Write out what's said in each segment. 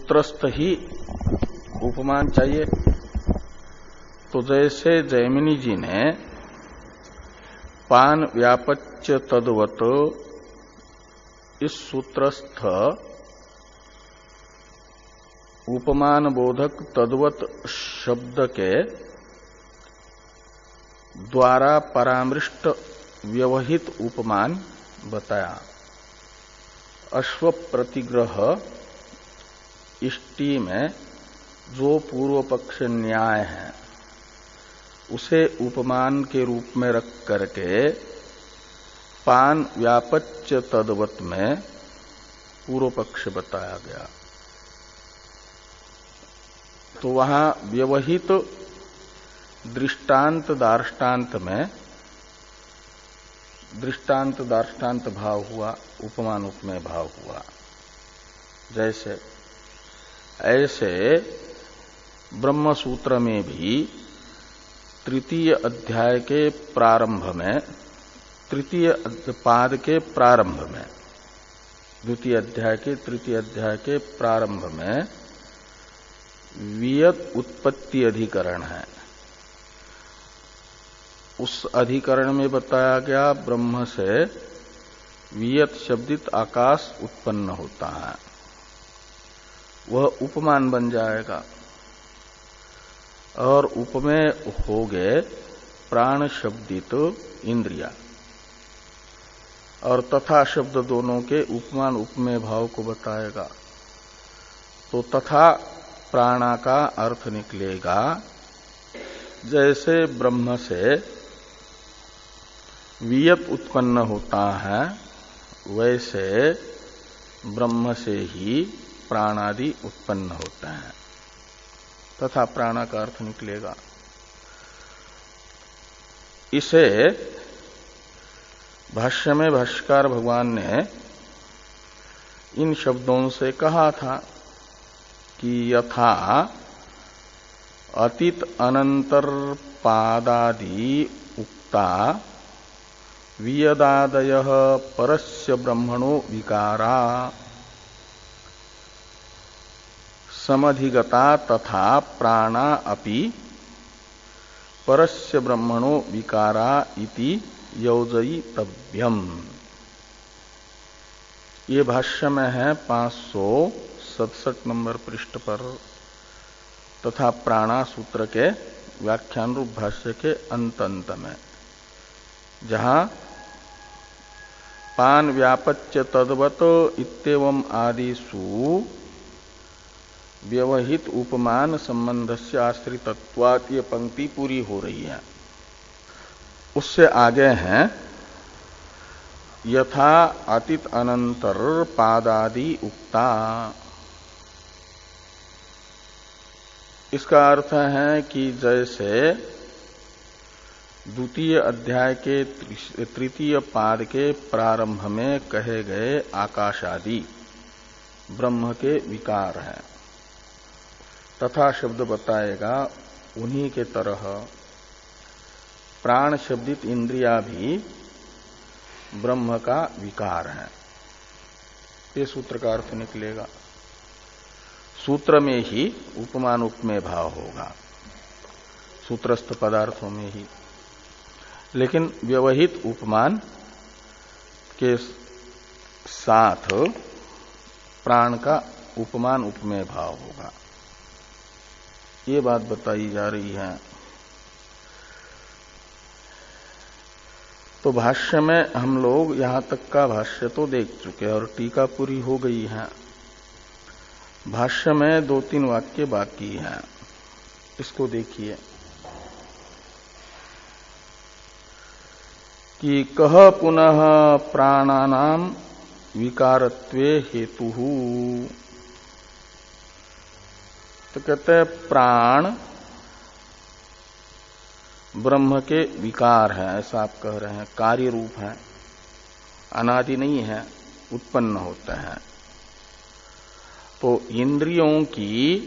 सूत्रस्थ ही उपमान चाहिए। तो जैसे जैमिनी जी ने पान व्यापच्च तद्वत इस सूत्रस्थ उपमान बोधक तद्वत शब्द के द्वारा परामृष्ट व्यवहित उपमान बताया। अश्व प्रतिग्रह इष्टि में जो पूर्व पक्ष न्याय है उसे उपमान के रूप में रख करके पान व्यापच्य तद्वत में पूर्व पक्ष बताया गया। तो वहां व्यवहित दृष्टांत दार्ष्टान्त में दृष्टांत दार्ष्टान्त भाव हुआ, उपमान उपमेय भाव हुआ। जैसे ऐसे ब्रह्म सूत्र में भी तृतीय अध्याय के प्रारंभ में, तृतीय पाद के प्रारंभ में, द्वितीय अध्याय के तृतीय अध्याय के प्रारंभ में वियत उत्पत्ति अधिकरण है। उस अधिकरण में बताया गया ब्रह्म से वियत शब्दित आकाश उत्पन्न होता है, वह उपमान बन जाएगा। और उपमेय हो गए प्राण शब्दित इंद्रिया, और तथा शब्द दोनों के उपमान उपमेय भाव को बताएगा। तो तथा प्राणा का अर्थ निकलेगा जैसे ब्रह्म से वियत उत्पन्न होता है वैसे ब्रह्म से ही प्राणादि उत्पन्न होते हैं, तथा प्राणा का अर्थ निकलेगा। इसे भाष्य में भाष्यकार भगवान ने इन शब्दों से कहा था कि यथा अतीत अनंतर पादादि उक्ता वियदादयः परस्य ब्रह्मणो विकारा समधिगता तथा प्राणा अपि परस्य ब्रह्मणो विकारा इति योजयितव्यम्। ये भाष्य में है 567 नंबर पृष्ठ पर, तथा प्राणा सूत्र के व्याख्यान रूप भाष्य के अंत में, जहां पान व्यापच्य तद्वत इत्येवं आदिषु व्यवहित उपमान संबंध से आश्रितत्वात् ये पंक्ति पूरी हो रही है। उससे आगे हैं यथा अतीत अनंतर पादादि उक्ता। इसका अर्थ है कि जैसे द्वितीय अध्याय के तृतीय पाद के प्रारंभ में कहे गए आकाशादि ब्रह्म के विकार हैं, तथा शब्द बताएगा उन्हीं के तरह प्राण शब्दित इंद्रिया भी ब्रह्म का विकार है। ये सूत्र का अर्थ निकलेगा। सूत्र में ही उपमान उपमेय भाव होगा, सूत्रस्थ पदार्थों में ही, लेकिन व्यवहित उपमान के साथ प्राण का उपमान उपमेय भाव होगा। ये बात बताई जा रही है। तो भाष्य में हम लोग यहां तक का भाष्य तो देख चुके और टीका पूरी हो गई है। भाष्य में 2-3 वाक्य बाकी हैं, इसको देखिए कि कह पुनः प्राणानाम विकारत्वे हेतुः। तो कहते हैं प्राण ब्रह्म के विकार है, ऐसा आप कह रहे हैं, कार्य रूप है, अनादि नहीं है, उत्पन्न होते हैं। तो इंद्रियों की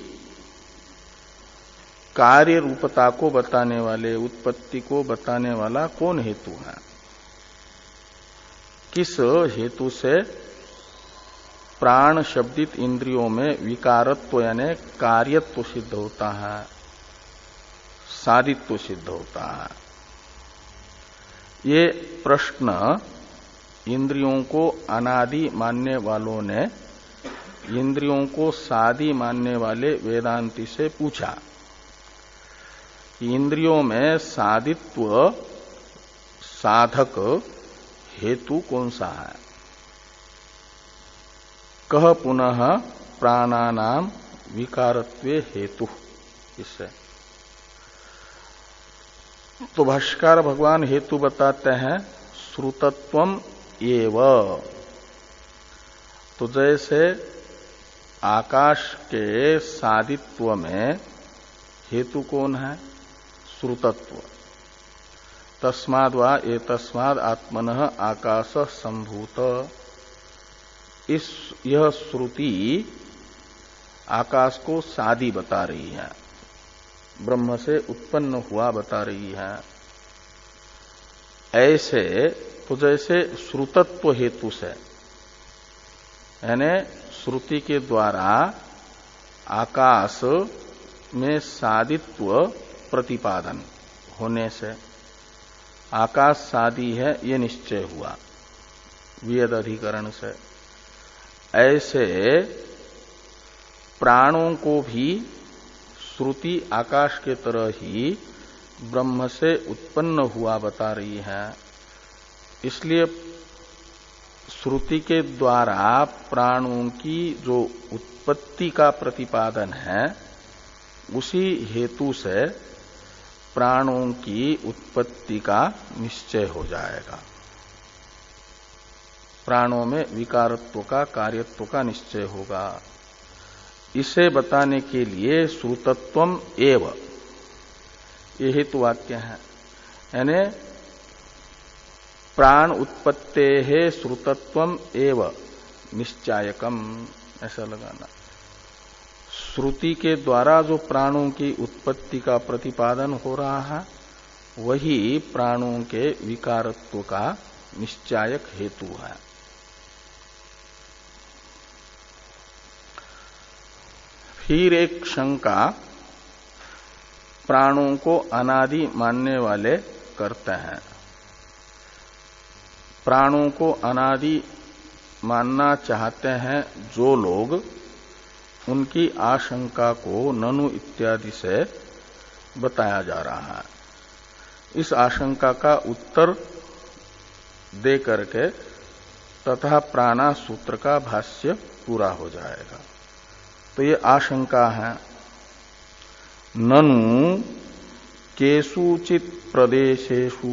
कार्य रूपता को बताने वाले, उत्पत्ति को बताने वाला कौन हेतु है? किस हेतु से प्राण शब्दित इंद्रियों में विकारत्व यानी कार्यत्व सिद्ध होता है, सादित्व सिद्ध होता है। ये प्रश्न इंद्रियों को अनादि मानने वालों ने इंद्रियों को सादी मानने वाले वेदांती से पूछा कि इंद्रियों में सादित्व साधक हेतु कौन सा है? कह पुनः प्राणानाम विकारत्वे हेतु। इससे तो भाष्यकार भगवान हेतु बताते हैं श्रुतत्वम एव। तो जैसे आकाश के सादित्व में हेतु कौन है? श्रुतत्व। तस्माद् वा एतस्माद् आत्मनः आकाश संभूत। यह श्रुति आकाश को सादी बता रही है, ब्रह्म से उत्पन्न हुआ बता रही है। ऐसे तो जैसे श्रुतत्व हेतु से यानी श्रुति के द्वारा आकाश में सादित्व प्रतिपादन होने से आकाश सादी है ये निश्चय हुआ वेद अधिकरण से, ऐसे प्राणों को भी श्रुति आकाश के तरह ही ब्रह्म से उत्पन्न हुआ बता रही है। इसलिए श्रुति के द्वारा प्राणों की जो उत्पत्ति का प्रतिपादन है उसी हेतु से प्राणों की उत्पत्ति का निश्चय हो जाएगा। प्राणों में विकारत्व का कार्यत्व का निश्चय होगा। इसे बताने के लिए श्रुतत्वम एव ये हेतु वाक्य है, यानी प्राण उत्पत्ते है श्रुतत्वम एव निश्चायकम, ऐसा लगाना। श्रुति के द्वारा जो प्राणों की उत्पत्ति का प्रतिपादन हो रहा है वही प्राणों के विकारत्व का निश्चायक हेतु है। फिर एक शंका प्राणों को अनादि मानने वाले करते हैं। प्राणों को अनादि मानना चाहते हैं जो लोग, उनकी आशंका को ननु इत्यादि से बताया जा रहा है। इस आशंका का उत्तर दे करके तथा प्राणा सूत्र का भाष्य पूरा हो जाएगा। तो ये आशंका है, ननु केषुचित् प्रदेशेषु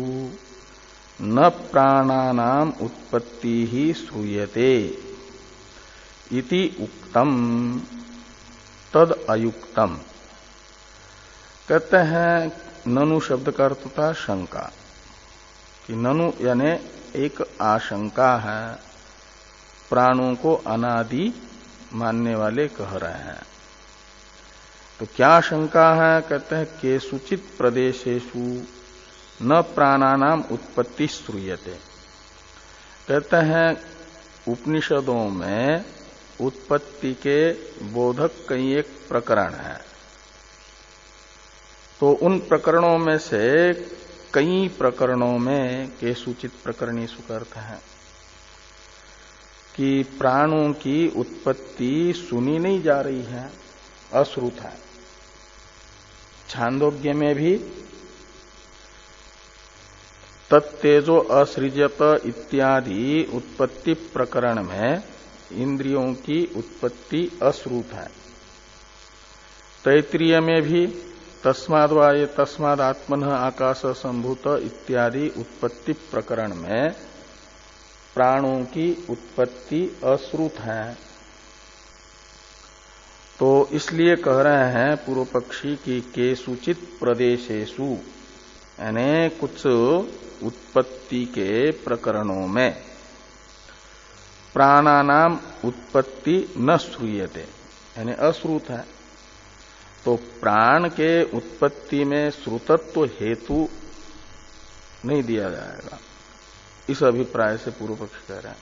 न प्राणानाम उत्पत्ति ही श्रूयते इति उक्तम तद अयुक्तम। कहते हैं ननु शब्द का अर्थ होता है शंका, कि ननु यानी एक आशंका है, प्राणों को अनादि मानने वाले कह रहे हैं। तो क्या शंका है? कहते हैं केषुचित् प्रदेशेषु न प्राणानाम उत्पत्ति श्रूयते। कहते हैं उपनिषदों में उत्पत्ति के बोधक कई एक प्रकरण है, तो उन प्रकरणों में से कई प्रकरणों में केषुचित् प्रकरणेषु का अर्थ है कि प्राणों की उत्पत्ति सुनी नहीं जा रही है, अश्रुत है। छांदोग्य में भी तत्तेजो असृजत इत्यादि उत्पत्ति प्रकरण में इंद्रियों की उत्पत्ति अश्रुत है। तैत्रीय में भी तस्माद् वा तस्माद् आत्मनः आकाश संभूत इत्यादि उत्पत्ति प्रकरण में प्राणों की उत्पत्ति अश्रुत है। तो इसलिए कह रहे हैं पूर्व पक्षी की केषुचित् प्रदेशेषु, यानी कुछ उत्पत्ति के प्रकरणों में प्राणानाम उत्पत्ति न श्रूयते, यानी अश्रुत है। तो प्राण के उत्पत्ति में श्रुतत्व हेतु नहीं दिया जाएगा, इस अभिप्राय से पूर्व पक्ष कह रहे हैं।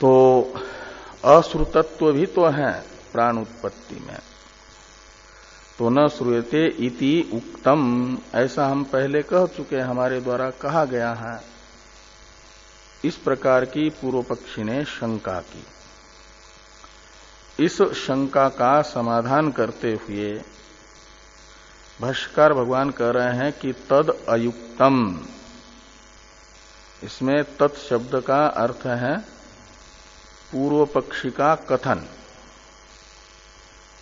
तो अश्रुतत्व भी तो है प्राण उत्पत्ति में। तो न श्रूयते इति उक्तम, ऐसा हम पहले कह चुके, हमारे द्वारा कहा गया है। इस प्रकार की पूर्व पक्षी ने शंका की। इस शंका का समाधान करते हुए भाष्यकार भगवान कह रहे हैं कि तद अयुक्तम, इसमें तत् शब्द का अर्थ है पूर्व पक्षी का कथन।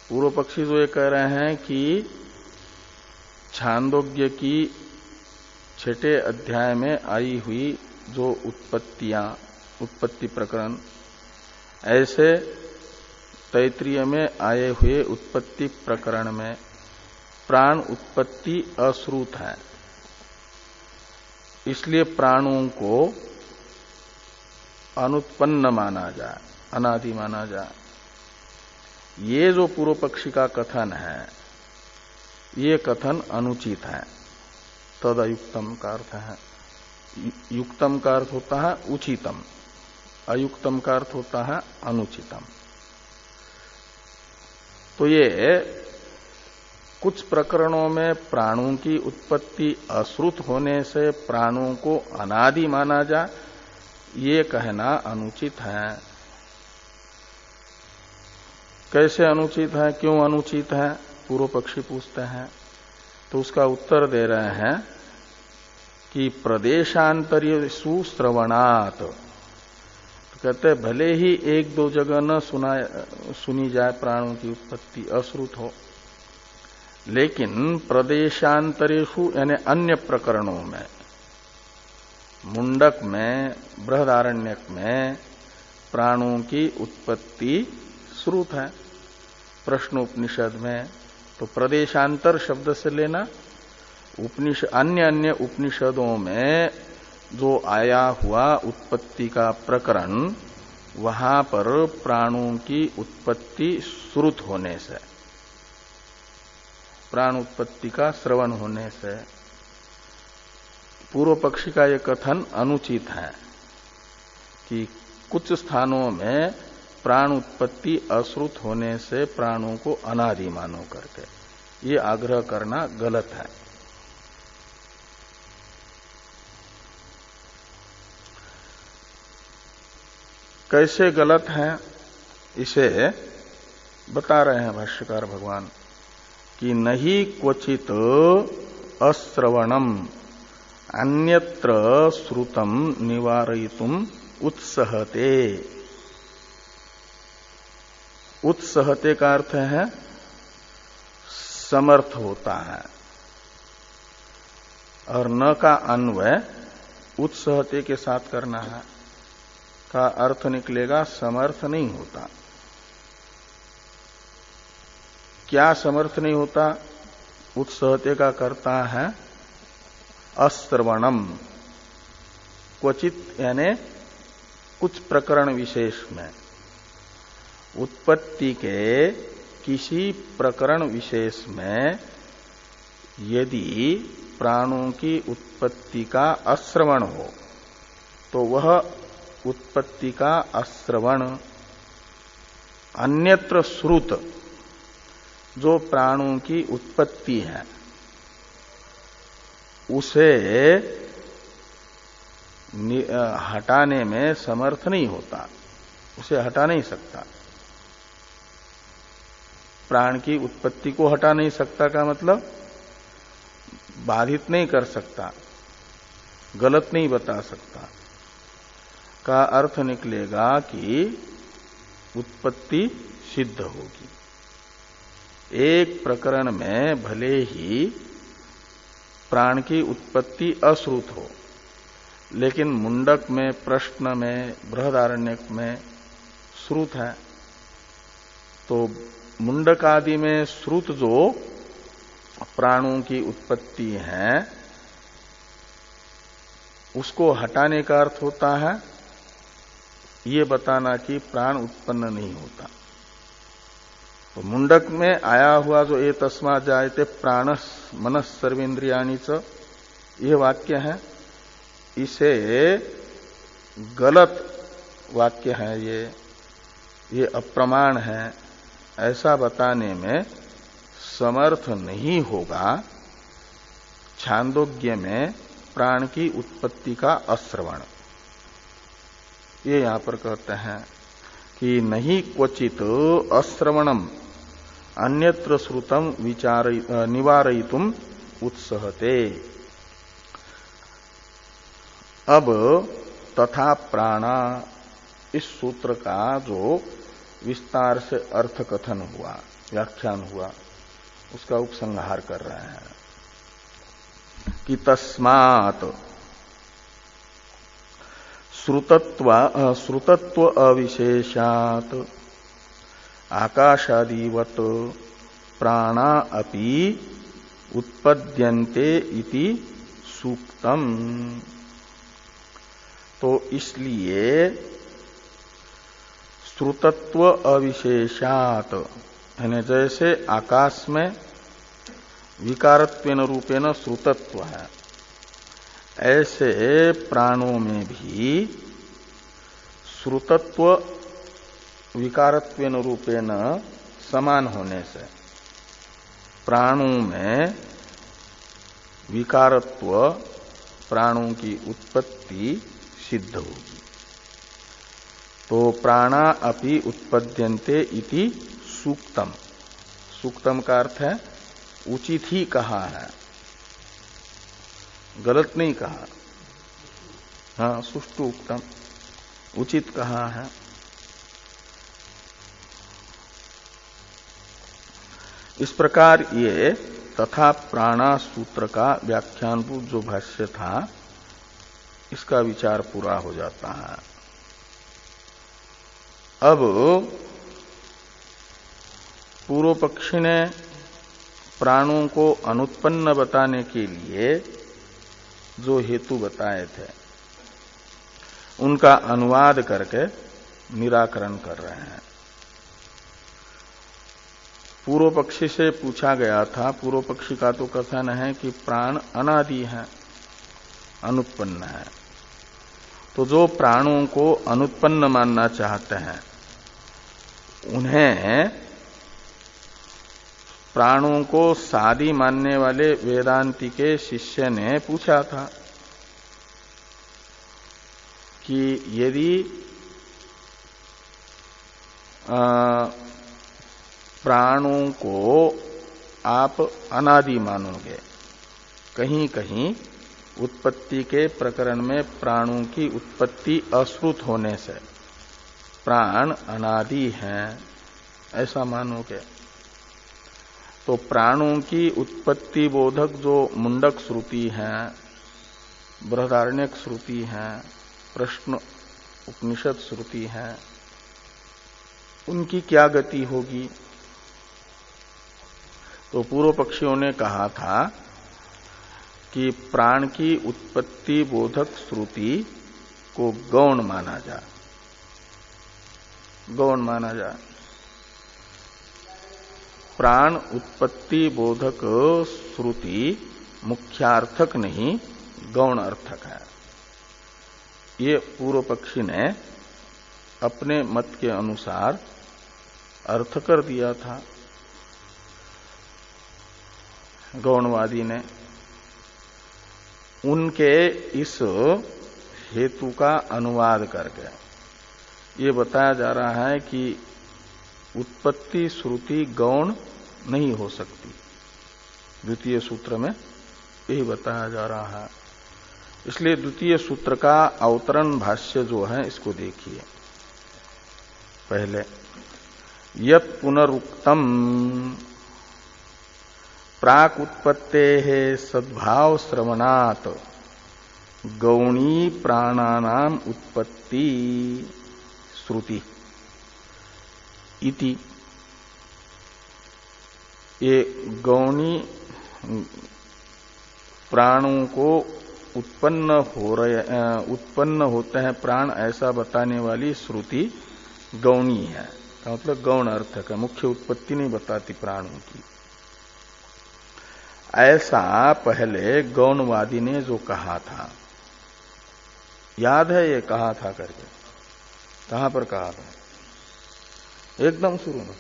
पूर्व पक्षी जो ये कह रहे हैं कि छांदोग्य की 6 अध्याय में आई हुई जो उत्पत्ति प्रकरण, ऐसे तैत्रीय में आए हुए उत्पत्ति प्रकरण में प्राण उत्पत्ति अश्रुत है, इसलिए प्राणों को अनुत्पन्न माना जाए, अनादि माना जाए। ये जो पूर्व पक्षी का कथन है, ये कथन अनुचित है। तद अयुक्तम का अर्थ है, युक्तम का अर्थ होता है उचितम, अयुक्तम का अर्थ होता है अनुचितम। तो ये कुछ प्रकरणों में प्राणों की उत्पत्ति अश्रुत होने से प्राणों को अनादि माना जा, ये कहना अनुचित है। कैसे अनुचित है, क्यों अनुचित है, पूर्व पक्षी पूछते हैं। तो उसका उत्तर दे रहे हैं कि प्रदेशांतरेषु श्रवणात्, तो कहते भले ही 1-2 जगह न सुनी जाए प्राणों की उत्पत्ति अश्रुत हो, लेकिन प्रदेशांतरेषु यानी अन्य प्रकरणों में, मुंडक में, बृहदारण्यक में प्राणों की उत्पत्ति श्रुत है। प्रश्नोपनिषद में तो प्रदेशांतर शब्द से लेना, अन्य उपनिषदों में जो आया हुआ उत्पत्ति का प्रकरण, वहां पर प्राणों की उत्पत्ति श्रुत होने से, प्राण उत्पत्ति का श्रवण होने से पूर्व पक्षी का यह कथन अनुचित है कि कुछ स्थानों में प्राण उत्पत्ति अश्रुत होने से प्राणों को अनादि मानो करके, ये आग्रह करना गलत है। कैसे गलत है, इसे बता रहे हैं भाष्यकार भगवान कि नहीं क्वचित अश्रवणम अन्यत्र श्रुतम निवारयितुम उत्सहते। उत्सहते का अर्थ है समर्थ होता है, और न का अन्वय उत्सहते के साथ करना है, का अर्थ निकलेगा समर्थ नहीं होता। क्या समर्थ नहीं होता? उत्सहते का करता है अश्रवणम, क्वचित यानी कुछ प्रकरण विशेष में, उत्पत्ति के किसी प्रकरण विशेष में यदि प्राणों की उत्पत्ति का अश्रवण हो, तो वह उत्पत्ति का अश्रवण अन्यत्र श्रुत जो प्राणों की उत्पत्ति है उसे हटाने में समर्थ नहीं होता, उसे हटा नहीं सकता। प्राण की उत्पत्ति को हटा नहीं सकता का मतलब बाधित नहीं कर सकता, गलत नहीं बता सकता, का अर्थ निकलेगा कि उत्पत्ति सिद्ध होगी। एक प्रकरण में भले ही प्राण की उत्पत्ति अश्रुत हो, लेकिन मुंडक में, प्रश्न में, बृहदारण्यक में श्रुत है। तो मुंडक आदि में श्रुत जो प्राणों की उत्पत्ति है, उसको हटाने का अर्थ होता है ये बताना कि प्राण उत्पन्न नहीं होता। तो मुंडक में आया हुआ जो ये तस्मा जायते प्राणस मनस सर्वेन्द्रियाणि च, ये वाक्य है, इसे गलत वाक्य है ये। ये अप्रमाण है ऐसा बताने में समर्थ नहीं होगा छांदोग्य में प्राण की उत्पत्ति का अश्रवण। ये यहां पर कहते हैं कि नहीं क्वचित अश्रवणम अन्यत्र श्रुतम निवारयितुम उत्सहते। अब तथा प्राणा इस सूत्र का जो विस्तार से अर्थ कथन हुआ, व्याख्यान हुआ, उसका उपसंहार कर रहे हैं कि तस्मात् श्रुतत्व अविशेषात् आकाशादिवत प्राणा अपि उत्पद्यन्ते इति सूक्तम। तो इसलिए श्रुतत्व अविशेषात् यानी जैसे आकाश में विकारत्वेन रूपेण श्रुतत्व है, ऐसे प्राणों में भी श्रुतत्व विकारत्वेन रूपेण समान होने से प्राणों में विकारत्व प्राणों की उत्पत्ति सिद्ध होगी। तो प्राणा अपि उत्पद्यन्ते इति सूक्तम। सूक्तम का अर्थ है उचित ही कहा है, गलत नहीं कहा। हाँ, सुष्टु उक्तम, उचित कहा है। इस प्रकार ये तथा प्राणा सूत्र का व्याख्यानभूत जो भाष्य था इसका विचार पूरा हो जाता है। अब पूर्व पक्षी ने प्राणों को अनुत्पन्न बताने के लिए जो हेतु बताए थे उनका अनुवाद करके निराकरण कर रहे हैं। पूर्व पक्षी से पूछा गया था, पूर्व पक्षी का तो कथन है कि प्राण अनादि है, अनुत्पन्न है। तो जो प्राणों को अनुत्पन्न मानना चाहते हैं उन्हें प्राणों को सादी मानने वाले वेदांती के शिष्य ने पूछा था कि यदि प्राणों को आप अनादि मानोगे, कहीं कहीं उत्पत्ति के प्रकरण में प्राणों की उत्पत्ति अश्रुत होने से प्राण अनादि हैं ऐसा मानोगे, तो प्राणों की उत्पत्ति बोधक जो मुंडक श्रुति है, बृहदारण्यक श्रुति है, प्रश्न उपनिषद श्रुति है, उनकी क्या गति होगी? तो पूर्व पक्षियों ने कहा था कि प्राण की उत्पत्ति बोधक श्रुति को गौण माना जाए, गौण माना जाए। प्राण उत्पत्ति बोधक श्रुति मुख्यार्थक नहीं गौण अर्थक है। ये पूर्व पक्षी ने अपने मत के अनुसार अर्थ कर दिया था। गौणवादी ने उनके इस हेतु का अनुवाद करके ये बताया जा रहा है कि उत्पत्ति श्रुति गौण नहीं हो सकती। द्वितीय सूत्र में यही बताया जा रहा है। इसलिए द्वितीय सूत्र का अवतरण भाष्य जो है इसको देखिए। पहले यत् पुनरुक्तम प्राक उत्पत्तेः सद्भाव श्रवणात् गौणी प्राणानाम उत्पत्ति श्रुति इति। ये गौणी प्राणों को उत्पन्न होते हैं प्राण ऐसा बताने वाली श्रुति गौणी है, का मतलब गौण अर्थक है, मुख्य उत्पत्ति नहीं बताती प्राणों की। ऐसा पहले गौणवादी ने जो कहा था, याद है ये कहा था करके, कहां पर कहा था? एकदम शुरू में।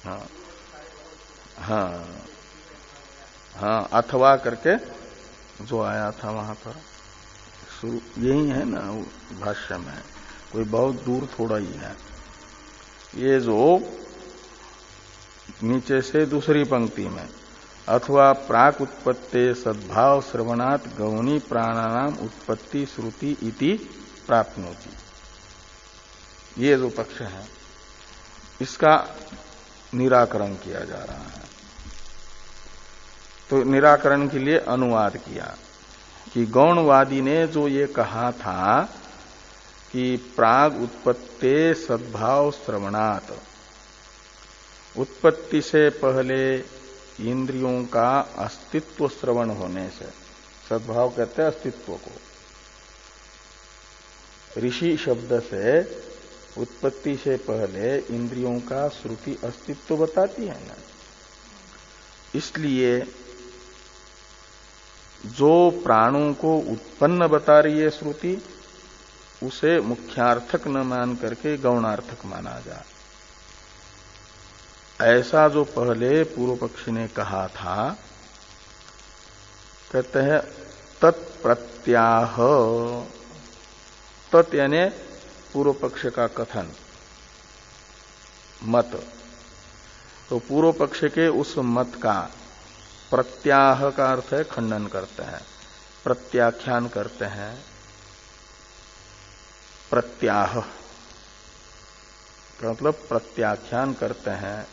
हाँ हाँ हाँ, अथवा करके जो आया था वहां पर शुरू, यही है ना भाष्य में, कोई बहुत दूर थोड़ा ही है। ये जो नीचे से दूसरी पंक्ति में अथवा प्राक उत्पत्ते सद्भाव श्रवणात् गौणी प्राणानाम उत्पत्ति श्रुति इति प्राप्नोति, ये जो पक्ष है इसका निराकरण किया जा रहा है। तो निराकरण के लिए अनुवाद किया कि गौणवादी ने जो ये कहा था कि प्राग उत्पत्ते सद्भाव श्रवणात्, उत्पत्ति से पहले इंद्रियों का अस्तित्व श्रवण होने से, सद्भाव कहते हैं अस्तित्व को, ऋषि शब्द से उत्पत्ति से पहले इंद्रियों का श्रुति अस्तित्व बताती है ना। इसलिए जो प्राणों को उत्पन्न बता रही है श्रुति, उसे मुख्यार्थक न मान करके गौणार्थक माना जाए। ऐसा जो पहले पूर्व पक्षी ने कहा था, कहते हैं तत्प्रत्याह, तत् यानी पूर्व पक्ष का कथन मत, तो पूर्व पक्ष के उस मत का प्रत्याह का अर्थ है खंडन करते हैं, प्रत्याख्यान करते हैं। प्रत्याह का मतलब प्रत्याख्यान करते हैं।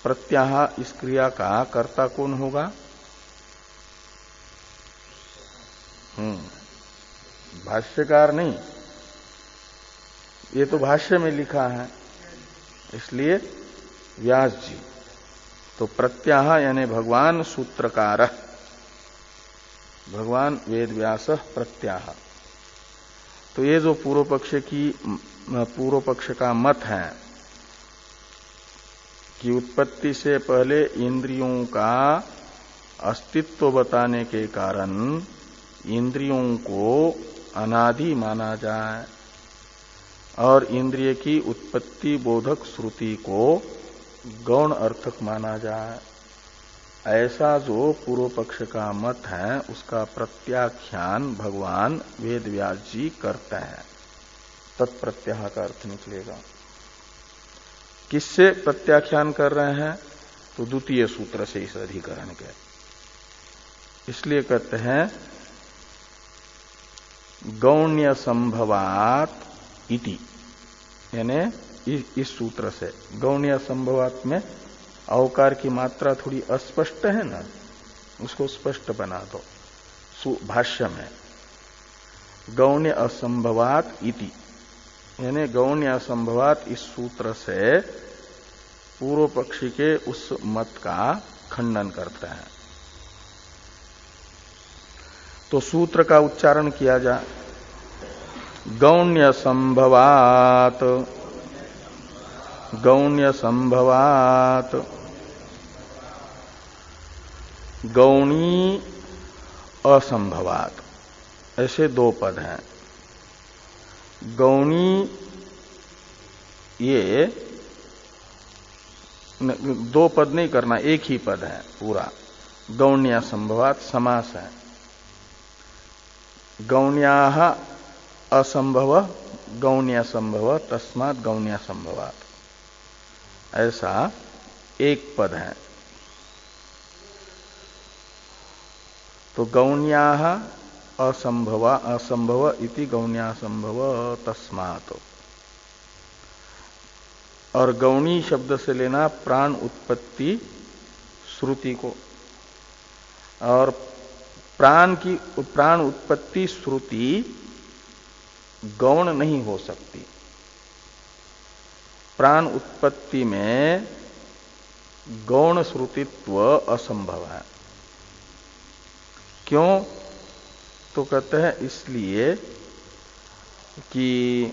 प्रत्याह इस क्रिया का कर्ता कौन होगा? भाष्यकार नहीं, ये तो भाष्य में लिखा है, इसलिए व्यास जी। तो प्रत्याह यानी भगवान सूत्रकार, भगवान वेद व्यास प्रत्याह। तो ये जो पूर्व पक्ष का मत है कि उत्पत्ति से पहले इंद्रियों का अस्तित्व बताने के कारण इंद्रियों को अनादि माना जाए और इंद्रिय की उत्पत्ति बोधक श्रुति को गौण अर्थक माना जाए, ऐसा जो पूर्व पक्ष का मत है उसका प्रत्याख्यान भगवान वेद व्यास जी करते हैं। तत्प्रत्याह का अर्थ निकलेगा। किससे प्रत्याख्यान कर रहे हैं? तो द्वितीय सूत्र से इस अधिकरण के। इसलिए कहते हैं गौण्य संभवात इति, यानी इस सूत्र से। गौण्य संभवात में अवकार की मात्रा थोड़ी अस्पष्ट है ना, उसको स्पष्ट बना दो भाष्य में। गौण्य असंभवात इति, यानी गौण्य असंभवात इस सूत्र से पूर्व पक्षी के उस मत का खंडन करते हैं। तो सूत्र का उच्चारण किया जाए। गौण्य संभवात, गौण्य संभवात, गौणी असंभवात, ऐसे दो पद हैं। गौणी, ये दो पद नहीं करना, एक ही पद है पूरा। गौण्य संभवात समास है। गौण्याः असंभव गौण्य संभव तस्मात् गौण्य संभवात, ऐसा एक पद है। तो गौण्याः असंभव इति गौण्यासंभव तस्मात्, और गौणी शब्द से लेना प्राण उत्पत्ति श्रुति को, और प्राण उत्पत्ति श्रुति गौण नहीं हो सकती। प्राण उत्पत्ति में गौण श्रुतित्व असंभव है। क्यों? तो कहते हैं इसलिए कि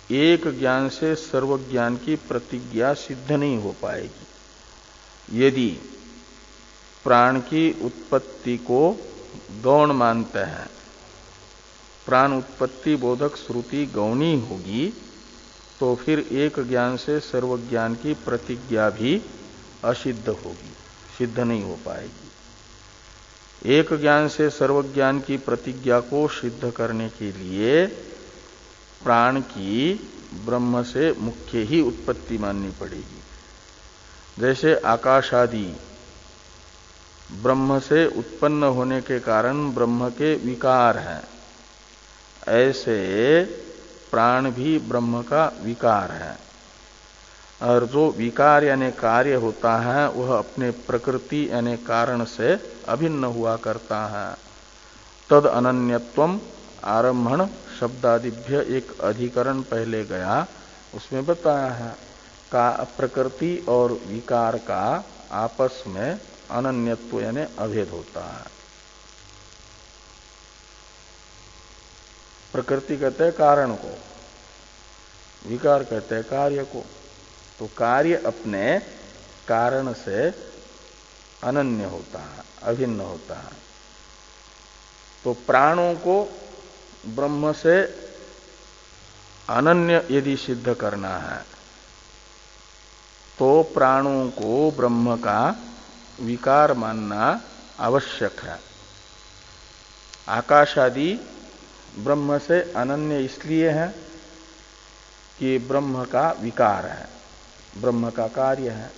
एक ज्ञान से सर्व ज्ञान की प्रतिज्ञा सिद्ध नहीं हो पाएगी यदि प्राण की उत्पत्ति को गौण मानते हैं प्राण उत्पत्ति बोधक श्रुति गौणी होगी तो फिर एक ज्ञान से सर्वज्ञान की प्रतिज्ञा भी असिद्ध होगी, सिद्ध नहीं हो पाएगी। एक ज्ञान से सर्वज्ञान की प्रतिज्ञा को सिद्ध करने के लिए प्राण की ब्रह्म से मुख्य ही उत्पत्ति माननी पड़ेगी। जैसे आकाश आदि ब्रह्म से उत्पन्न होने के कारण ब्रह्म के विकार हैं, ऐसे प्राण भी ब्रह्म का विकार है। और जो विकार यानी कार्य होता है वह अपने प्रकृति यानी कारण से अभिन्न हुआ करता है। तद अनन्यत्वम आरंभण शब्दादिभ्य एक अधिकरण पहले गया, उसमें बताया है का प्रकृति और विकार का आपस में अनन्यत्व यानी अभेद होता है। प्रकृति कहते हैं कारण को, विकार कहते हैं कार्य को। तो कार्य अपने कारण से अनन्य होता है, अभिन्न होता है। तो प्राणों को ब्रह्म से अनन्य यदि सिद्ध करना है तो प्राणों को ब्रह्म का विकार मानना आवश्यक है। आकाश आदि ब्रह्म से अनन्य इसलिए है कि ब्रह्म का विकार है, ब्रह्म का कार्य है।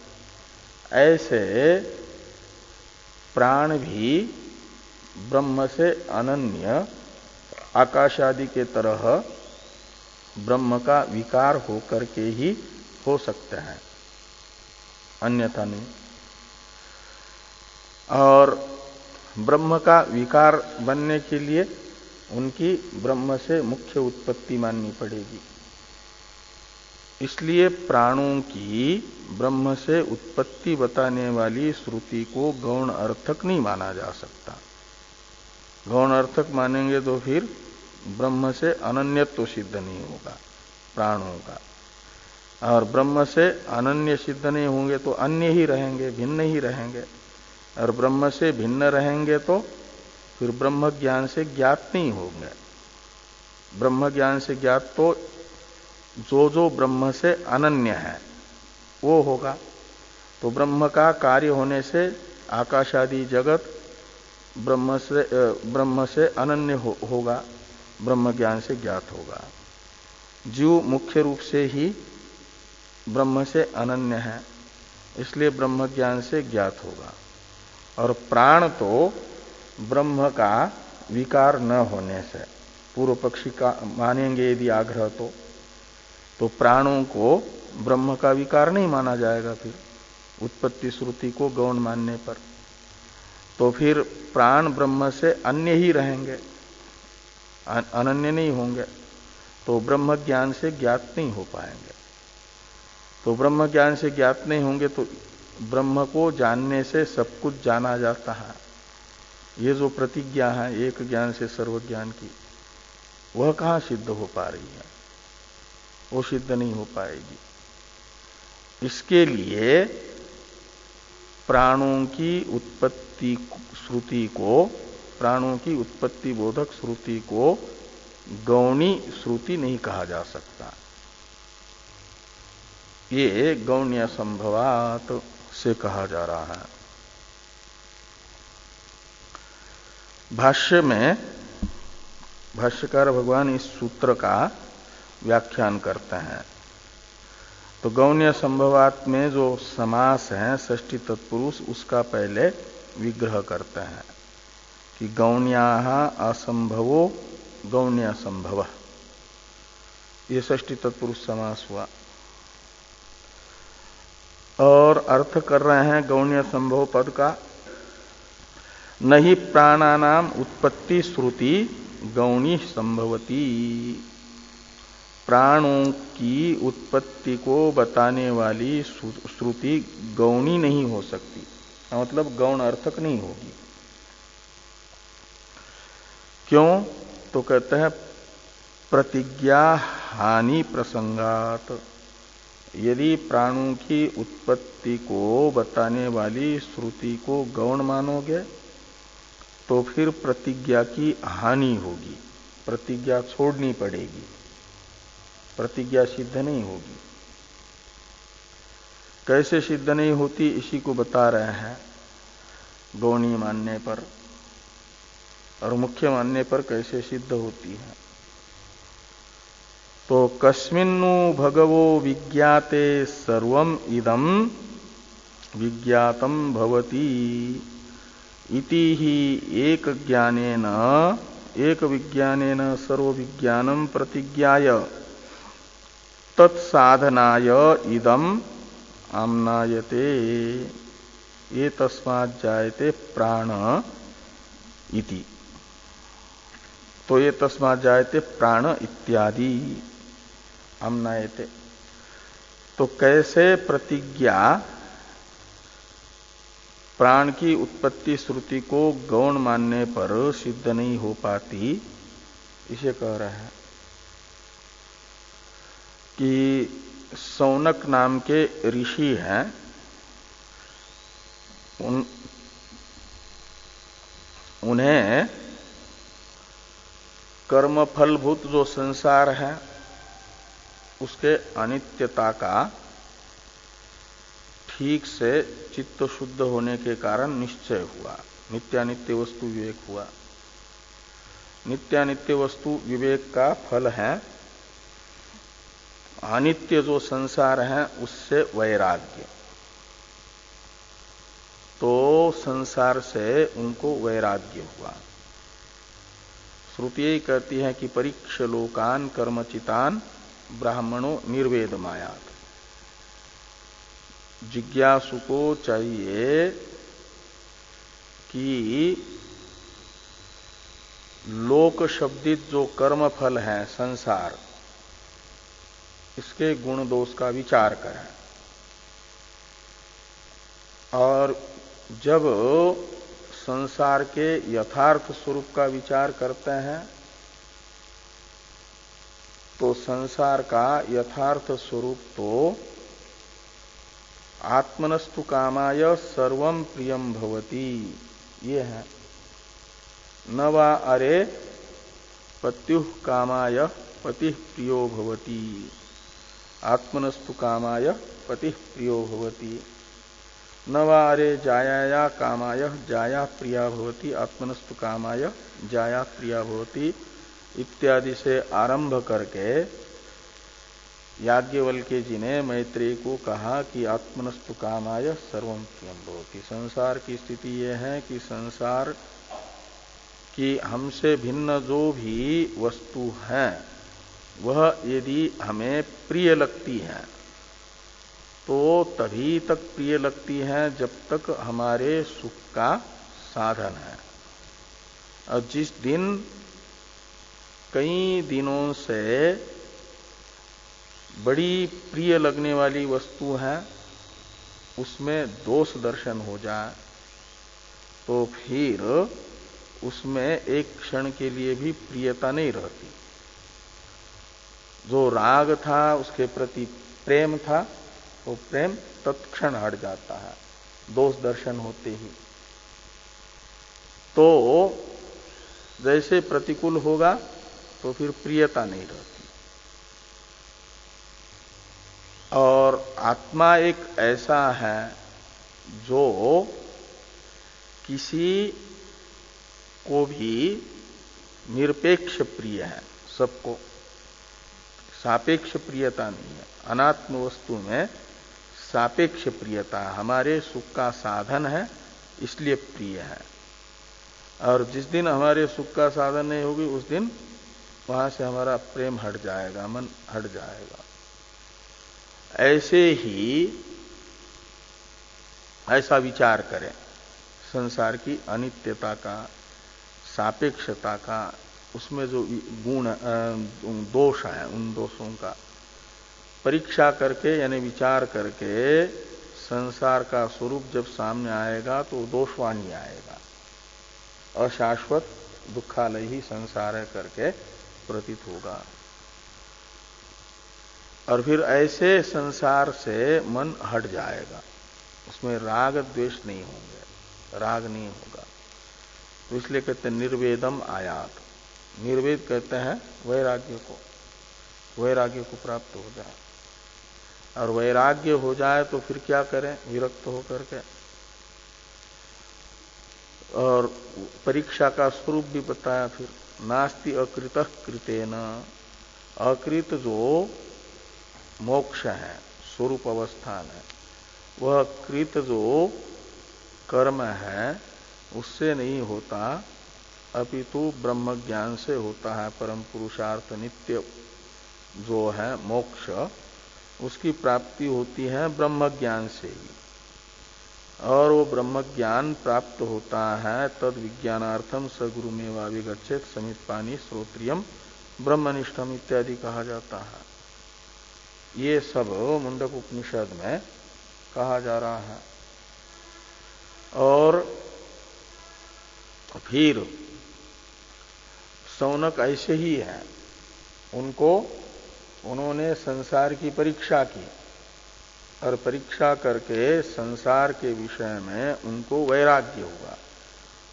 ऐसे प्राण भी ब्रह्म से अनन्य आकाश आदि के तरह ब्रह्म का विकार होकर के ही हो सकते हैं, अन्यथा नहीं। और ब्रह्म का विकार बनने के लिए उनकी ब्रह्म से मुख्य उत्पत्ति माननी पड़ेगी। इसलिए प्राणों की ब्रह्म से उत्पत्ति बताने वाली श्रुति को गौण अर्थक नहीं माना जा सकता। गौण अर्थक मानेंगे तो फिर ब्रह्म से अनन्यत्व सिद्ध नहीं होगा प्राणों का, और ब्रह्म से अनन्य सिद्ध नहीं होंगे तो अन्य ही रहेंगे, भिन्न ही रहेंगे। और ब्रह्म से भिन्न रहेंगे तो फिर ब्रह्म ज्ञान से ज्ञात नहीं होंगे। ब्रह्म ज्ञान से ज्ञात तो जो ब्रह्म से अनन्य है वो होगा। तो ब्रह्म का कार्य होने से आकाश आदि जगत ब्रह्म से अनन्य होगा, ब्रह्म ज्ञान से ज्ञात होगा। जीव मुख्य रूप से ही ब्रह्म से अनन्य है, इसलिए ब्रह्म ज्ञान से ज्ञात होगा। और प्राण तो ब्रह्म का विकार न होने से, पूर्व पक्षी का मानेंगे यदि आग्रह तो प्राणों को ब्रह्म का विकार नहीं माना जाएगा फिर उत्पत्ति श्रुति को गौण मानने पर। तो फिर प्राण ब्रह्म से अन्य ही रहेंगे, अनन्य नहीं होंगे, तो ब्रह्म ज्ञान से ज्ञात नहीं हो पाएंगे। तो ब्रह्म ज्ञान से ज्ञात नहीं होंगे तो ब्रह्म को जानने से सब कुछ जाना जाता है। ये जो प्रतिज्ञा है एक ज्ञान से सर्वज्ञान की, वह कहाँ सिद्ध हो पा रही है? वो सिद्ध नहीं हो पाएगी। इसके लिए प्राणों की उत्पत्ति श्रुति को, प्राणों की उत्पत्ति बोधक श्रुति को गौणी श्रुति नहीं कहा जा सकता। ये गौण्य संभवात से कहा जा रहा है। भाष्य में भाष्यकार भगवान इस सूत्र का व्याख्यान करते हैं। तो गौण्य संभवात में जो समास है षष्ठी तत्पुरुष, उसका पहले विग्रह करते हैं कि गौण्याः असंभवो गौण्य संभव, ये षष्ठी तत्पुरुष समास हुआ। और अर्थ कर रहे हैं गौण्य संभव पद का, नहीं प्राणानाम उत्पत्ति श्रुति गौणी संभवती। प्राणों की उत्पत्ति को बताने वाली श्रुति गौणी नहीं हो सकती, मतलब गौण अर्थक नहीं होगी। क्यों? तो कहते हैं प्रतिज्ञा हानि प्रसंगात। यदि प्राणों की उत्पत्ति को बताने वाली श्रुति को गौण मानोगे तो फिर प्रतिज्ञा की हानि होगी, प्रतिज्ञा छोड़नी पड़ेगी, प्रतिज्ञा सिद्ध नहीं होगी। कैसे सिद्ध नहीं होती इसी को बता रहे हैं। गौणी मानने पर और मुख्य मानने पर कैसे सिद्ध होती है। तो कस्मिन्नु भगवो विज्ञाते सर्वम इदम विज्ञातम भवति इति ही एक ज्ञानेन एक विज्ञानेन सर्व विज्ञानम प्रतिज्ञाय तत्साधनाय इदम आम्नायते ये तस्मात् जायते प्राण इति। तो ये तस्मात् जायते प्राण इत्यादि आम्नायते। तो कैसे प्रतिज्ञा प्राण की उत्पत्ति श्रुति को गौण मानने पर सिद्ध नहीं हो पाती, इसे कह रहे हैं कि सौनक नाम के ऋषि हैं, उन्हें कर्मफलभूत जो संसार है उसके अनित्यता का ठीक से चित्त शुद्ध होने के कारण निश्चय हुआ, नित्यानित्य वस्तु विवेक हुआ। नित्यानित्य वस्तु विवेक का फल है अनित्य जो संसार है उससे वैराग्य। तो संसार से उनको वैराग्य हुआ। श्रुति यही कहती है कि परीक्ष लोकान कर्मचितान ब्राह्मणों निर्वेदमायात। जिज्ञासु को चाहिए कि लोक शब्दित जो कर्म फल है संसार, इसके गुण दोष का विचार करें। और जब संसार के यथार्थ स्वरूप का विचार करते हैं तो संसार का यथार्थ स्वरूप तो आत्मनस्तु कामाय सर्वम प्रियम भवति, ये है। न वा अरे पत्युः कामाय पतिः प्रियो भवति, आत्मनस्तु कामाय पतिः प्रियो भवति। न वा अरे जायाया कामाय जाया प्रिया भवति, आत्मनस्तु कामाय जाया प्रिया भवति इत्यादि से आरंभ करके याज्ञवल्क्य जी ने मैत्रेयी को कहा कि आत्मनस्तु कामाय सर्वम प्रियम भवति। संसार की स्थिति यह है कि संसार की हमसे भिन्न जो भी वस्तु है वह यदि हमें प्रिय लगती है तो तभी तक प्रिय लगती है जब तक हमारे सुख का साधन है। और जिस दिन कई दिनों से बड़ी प्रिय लगने वाली वस्तु है उसमें दोष दर्शन हो जाए तो फिर उसमें एक क्षण के लिए भी प्रियता नहीं रहती। जो राग था उसके प्रति प्रेम था वो प्रेम तत्क्षण हट जाता है दोष दर्शन होते ही। तो जैसे प्रतिकूल होगा तो फिर प्रियता नहीं रहती। और आत्मा एक ऐसा है जो किसी को भी निरपेक्ष प्रिय है, सबको सापेक्ष प्रियता नहीं है। अनात्म वस्तु में सापेक्ष प्रियता हमारे सुख का साधन है इसलिए प्रिय है। और जिस दिन हमारे सुख का साधन नहीं होगी उस दिन वहां से हमारा प्रेम हट जाएगा, मन हट जाएगा। ऐसे ही ऐसा विचार करें संसार की अनित्यता का, सापेक्षता का, उसमें जो गुण दोष है उन दोषों का परीक्षा करके यानी विचार करके संसार का स्वरूप जब सामने आएगा तो दोषवान ही आएगा। अशाश्वत दुखालय ही संसार है करके प्रतीत होगा। और फिर ऐसे संसार से मन हट जाएगा, उसमें राग द्वेष नहीं होंगे, राग नहीं होगा। तो इसलिए कहते निर्वेदम आयात, निर्वेद कहते हैं वैराग्य को, वैराग्य को प्राप्त हो जाए। और वैराग्य हो जाए तो फिर क्या करें विरक्त होकर के। और परीक्षा का स्वरूप भी बताया फिर, नास्ति अकृत कृतेन, अकृत जो मोक्ष है स्वरूप अवस्थान है, वह कृत जो कर्म है उससे नहीं होता, अपितु ब्रह्म ज्ञान से होता है। परम पुरुषार्थ नित्य जो है मोक्ष, उसकी प्राप्ति होती है ब्रह्म ज्ञान से ही। और वो ब्रह्म ज्ञान प्राप्त होता है तद विज्ञानार्थम स गुरुमेवाभिगच्छेत समित्पानि श्रोत्रियम ब्रह्मनिष्ठम इत्यादि कहा जाता है। ये सब मुंडक उपनिषद में कहा जा रहा है। और फिर शौनक ऐसे ही है, उन्होंने संसार की परीक्षा की और परीक्षा करके संसार के विषय में उनको वैराग्य हुआ।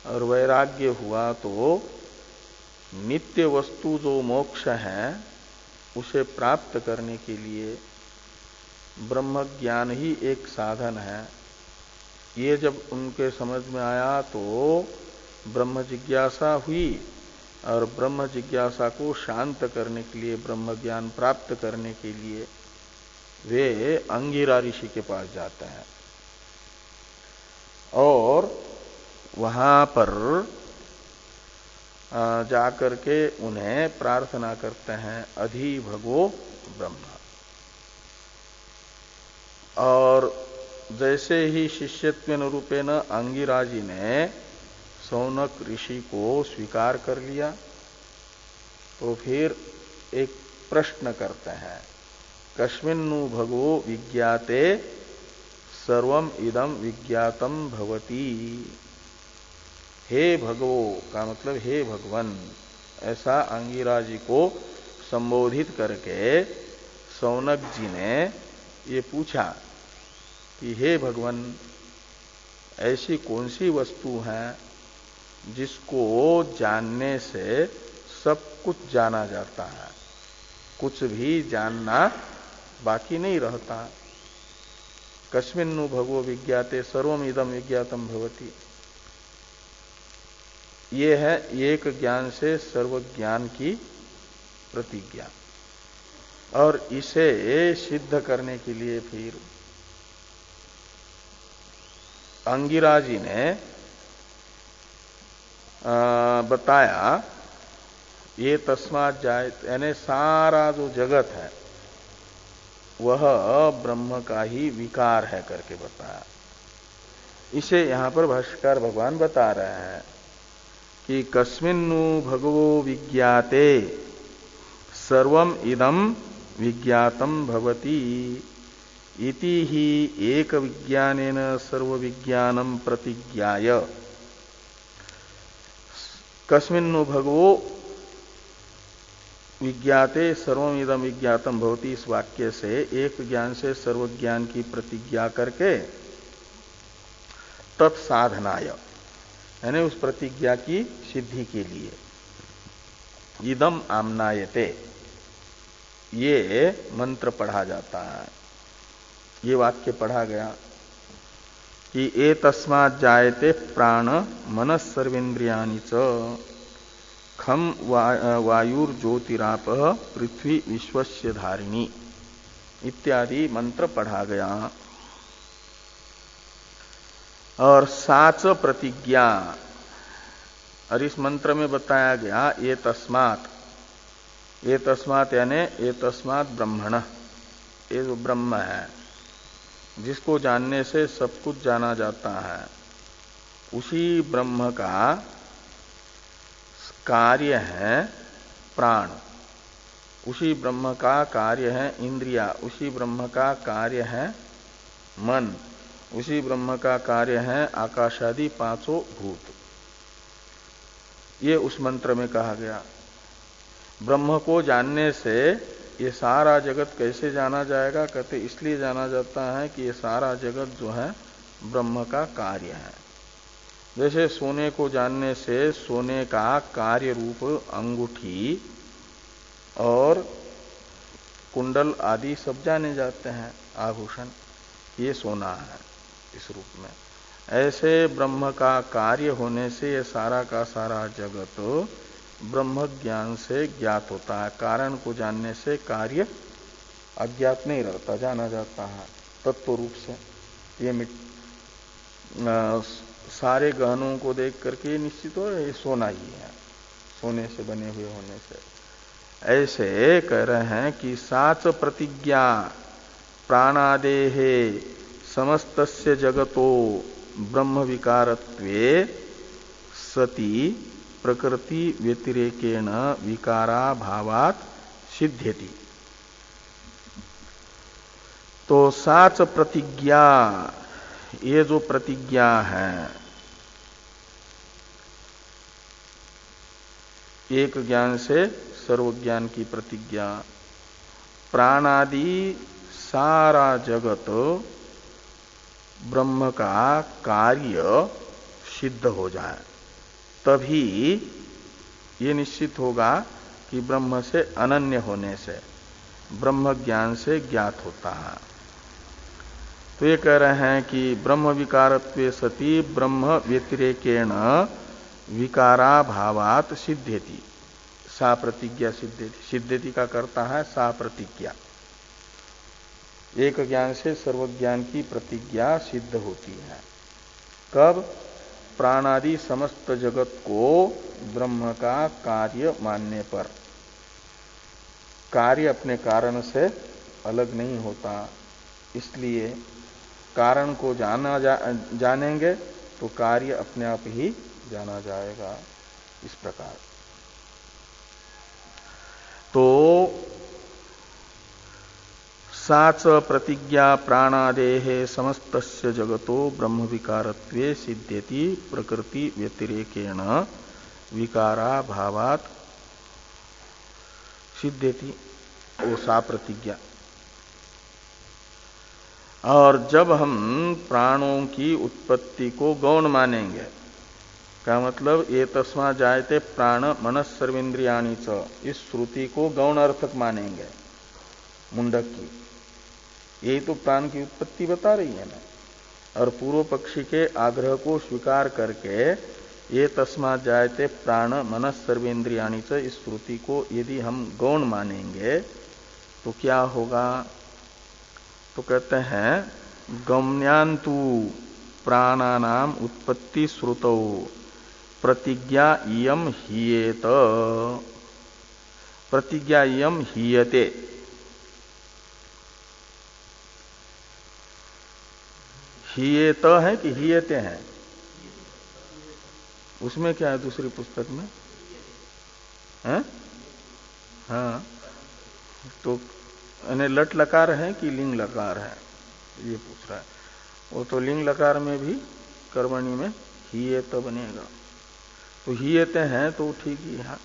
और वैराग्य हुआ तो नित्य वस्तु जो मोक्ष है उसे प्राप्त करने के लिए ब्रह्म ज्ञान ही एक साधन है। ये जब उनके समझ में आया तो ब्रह्म जिज्ञासा हुई और ब्रह्म जिज्ञासा को शांत करने के लिए, ब्रह्म ज्ञान प्राप्त करने के लिए वे अंगिरा ऋषि के पास जाते हैं और वहां पर जाकर के उन्हें प्रार्थना करते हैं अधि भगो ब्रह्म। और जैसे ही शिष्यत्वेन रूपेण अंगिरा जी ने शौनक ऋषि को स्वीकार कर लिया तो फिर एक प्रश्न करते हैं, कस्मिन्नु भगवो विज्ञाते सर्वम इदम विज्ञातम भवति। हे भगवो का मतलब हे भगवन, ऐसा अंगिरा जी को संबोधित करके शौनक जी ने ये पूछा कि हे भगवन, ऐसी कौन सी वस्तु है जिसको जानने से सब कुछ जाना जाता है, कुछ भी जानना बाकी नहीं रहता। कस्मिन्नु भगवो विज्ञाते सर्वम इदम विज्ञातम भवति। ये है एक ज्ञान से सर्व ज्ञान की प्रतिज्ञा। और इसे सिद्ध करने के लिए फिर अंगिरा जी ने बताया ये तस्मात् जायते, यानी सारा जो जगत है वह ब्रह्म का ही विकार है करके बताया। इसे यहां पर भाष्यकार भगवान बता रहे हैं कि कस्मिन्नु भगवो विज्ञाते सर्वम इदम विज्ञातम भवति इति ही एक विज्ञानेन सर्व विज्ञानम प्रतिज्ञाय। कस्मिन्नु भगवो विज्ञाते सर्वम इदम विज्ञातम भवति, इस वाक्य से एक ज्ञान से सर्व ज्ञान की प्रतिज्ञा करके तत्साधनाय, यानी उस प्रतिज्ञा की सिद्धि के लिए इदम आमनायते, ये मंत्र पढ़ा जाता है। ये वाक्य पढ़ा गया कि ए तस्मात् जायते प्राण मनस सर्वेन्द्रियाणि च खम वायुर्ज्योतिराप पृथ्वी विश्वस्य धारिणी इत्यादि मंत्र पढ़ा गया। और साच प्रतिज्ञा, और इस मंत्र में बताया गया ये तस्मात्, ये तस्मात् यानी ये तस्मात् ब्रह्मण, ये जो ब्रह्म है जिसको जानने से सब कुछ जाना जाता है, उसी ब्रह्म का कार्य है प्राण, उसी ब्रह्म का कार्य है इंद्रिया, उसी ब्रह्म का कार्य है मन, उसी ब्रह्म का कार्य है आकाशादि पांचों भूत। ये उस मंत्र में कहा गया। ब्रह्म को जानने से ये सारा जगत कैसे जाना जाएगा, कहते इसलिए जाना जाता है कि ये सारा जगत जो है ब्रह्म का कार्य है। जैसे सोने को जानने से सोने का कार्य रूप अंगूठी और कुंडल आदि सब जाने जाते हैं, आभूषण, ये सोना है इस रूप में। ऐसे ब्रह्म का कार्य होने से ये सारा का सारा जगत ब्रह्म ज्ञान से ज्ञात होता है। कारण को जानने से कार्य अज्ञात नहीं रहता, जाना जाता है तत्व रूप से। ये सारे गहनों को देख करके निश्चित हो ये सोना ही है, सोने से बने हुए होने से। ऐसे कह रहे हैं कि साच प्रतिज्ञा प्राणादेहे समस्तस्य जगतो ब्रह्म विकारत्वे सति प्रकृति व्यतिरेकेण विकारा भावात सिद्ध्यति। तो साच प्रतिज्ञा, ये जो प्रतिज्ञा है, एक ज्ञान से सर्वज्ञान की प्रतिज्ञा, प्राणादि सारा जगत ब्रह्म का कार्य सिद्ध हो जाए, तभी ये निश्चित होगा कि ब्रह्म से अनन्य होने से ब्रह्म ज्ञान से ज्ञात होता है। तो ये कह रहे हैं कि ब्रह्म विकारत्वे सति ब्रह्म व्यतिरेकेण विकारा भावात सिद्ध्यति। सा प्रतिज्ञा सिद्ध्यति, सिद्ध्यति का करता है सा प्रतिज्ञा। एक ज्ञान से सर्वज्ञान की प्रतिज्ञा सिद्ध होती है। कब? प्राणादि समस्त जगत को ब्रह्म का कार्य मानने पर। कार्य अपने कारण से अलग नहीं होता, इसलिए कारण को जानेंगे तो कार्य अपने आप ही जाना जाएगा। इस प्रकार तो साच प्रतिज्ञा प्राणादेहे समस्तस्य जगतो ब्रह्म विकारत्वे सिद्ध्यति प्रकृति व्यतिरेकेण विकारा भावात सिद्ध्यति, वो सा प्रतिज्ञा। और जब हम प्राणों की उत्पत्ति को गौण मानेंगे, का मतलब ये तस्मा जायते प्राण मनस सर्वेन्द्रियाणि च, इस श्रुति को गौण अर्थक मानेंगे मुंडक की, यही तो प्राण की उत्पत्ति बता रही है ना। और पूर्व पक्षी के आग्रह को स्वीकार करके ये तस्मा जायते प्राण मनस सर्वेन्द्रियाणि च, इस श्रुति को यदि हम गौण मानेंगे तो क्या होगा? तो कहते हैं गम्यांतु प्राणानाम उत्पत्ति श्रुतौ प्रतिज्ञा इयम हीयेत, प्रतिज्ञा इयम हीयते। हीयेत है कि हीयते हैं? उसमें क्या है दूसरी पुस्तक में? है? हाँ, तो लट लकार है कि लिंग लकार है, ये पूछ रहा है। वो तो लिंग लकार में भी कर्मणि में हीयेत बनेगा, तो हीयते हैं तो ठीक ही है।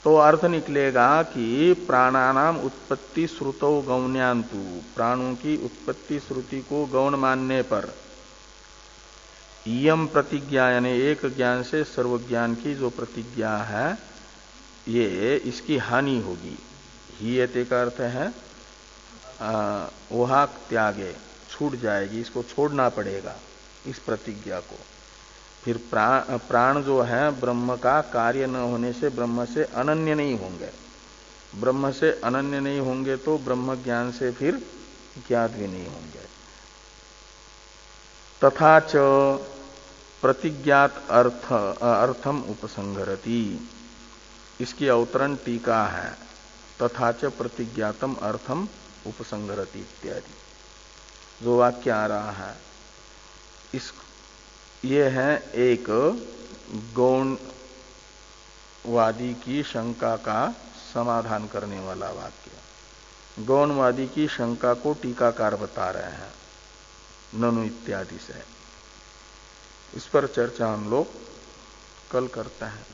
तो अर्थ निकलेगा कि प्राणानाम उत्पत्ति श्रुतौ गौण्यान्तु, प्राणों की उत्पत्ति श्रुति को गौण मानने पर इयम प्रतिज्ञा, यानी एक ज्ञान से सर्वज्ञान की जो प्रतिज्ञा है, ये इसकी हानि होगी। हीयते का अर्थ है वहा त्यागे, छूट जाएगी, इसको छोड़ना पड़ेगा इस प्रतिज्ञा को। फिर प्राण जो है ब्रह्म का कार्य न होने से ब्रह्म से अनन्य नहीं होंगे। ब्रह्म से अनन्य नहीं होंगे तो ब्रह्म ज्ञान से फिर ज्ञात भी नहीं होंगे। तथा च प्रतिज्ञात अर्थम उपसंहरति, इसकी अवतरण टीका है, तथा च प्रतिज्ञातम अर्थम उपसंहरति इत्यादि जो वाक्य आ रहा है, इस ये है एक गौणवादी की शंका का समाधान करने वाला वाक्य। गौणवादी की शंका को टीकाकार बता रहे हैं ननु इत्यादि से। इस पर चर्चा हम लोग कल करते हैं।